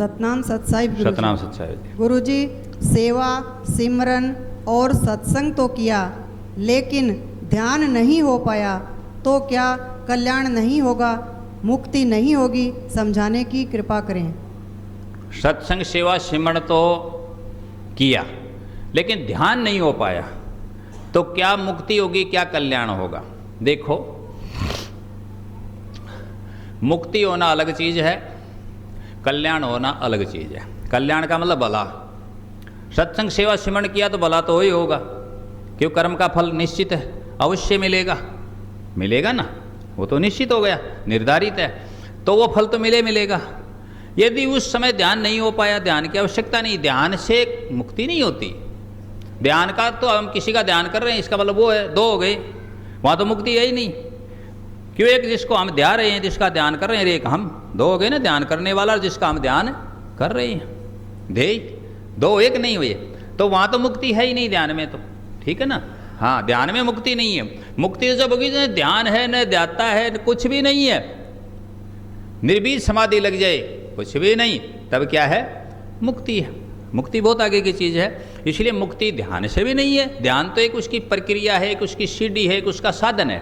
सतनाम सत्साई गुरुजी। सतनाम सत्साई। गुरुजी, सेवा सिमरन और सत्संग तो किया, लेकिन ध्यान नहीं हो पाया, तो क्या कल्याण नहीं होगा, मुक्ति नहीं होगी? समझाने की कृपा करें। सत्संग सेवा सिमरण तो किया, लेकिन ध्यान नहीं हो पाया, तो क्या मुक्ति होगी, क्या कल्याण होगा? देखो, मुक्ति होना अलग चीज है, कल्याण होना अलग चीज है। कल्याण का मतलब भला। सत्संग सेवा सिमरण किया तो भला तो ही होगा, क्यों? कर्म का फल निश्चित है, अवश्य मिलेगा। मिलेगा ना, वो तो निश्चित हो गया, निर्धारित है, तो वो फल तो मिलेगा। यदि उस समय ध्यान नहीं हो पाया, ध्यान की आवश्यकता नहीं, ध्यान से मुक्ति नहीं होती। ध्यान का तो हम किसी का ध्यान कर रहे हैं, इसका मतलब वो है, दो हो गए, वहाँ तो मुक्ति है ही नहीं। क्यों? एक जिसको हम ध्यान रहे हैं, जिसका ध्यान कर रहे हैं, एक हम, दो हो गए ना, ध्यान करने वाला और जिसका हम ध्यान कर रहे हैं, ध्येय, दो एक नहीं हुए, तो वहाँ तो मुक्ति है ही नहीं ध्यान में, तो ठीक है ना। हाँ, ध्यान में मुक्ति नहीं है। मुक्ति जब होगी न ध्यान है, न ध्याता है, न कुछ भी नहीं है, निर्बीज समाधि लग जाए, कुछ भी नहीं, तब क्या है? मुक्ति है। मुक्ति बहुत आगे की चीज़ है, इसलिए मुक्ति ध्यान से भी नहीं है। ध्यान तो एक उसकी प्रक्रिया है, एक उसकी सीढ़ी है, एक उसका साधन है।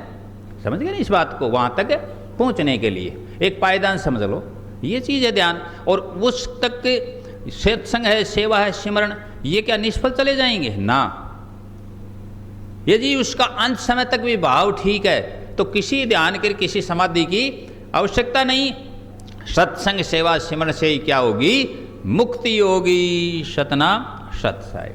समझ गए ना इस बात को? वहाँ तक पहुँचने के लिए एक पायदान समझ लो, ये चीज़ है ध्यान। और उस तक सत्संग है, सेवा है, सिमरण, ये क्या निष्फल चले जाएंगे? ना, यदि उसका अंत समय तक भी भाव ठीक है, तो किसी ध्यान के, किसी समाधि की आवश्यकता नहीं। सत्संग सेवा सिमरण से ही क्या होगी? मुक्ति होगी। सतनाम सत्साई।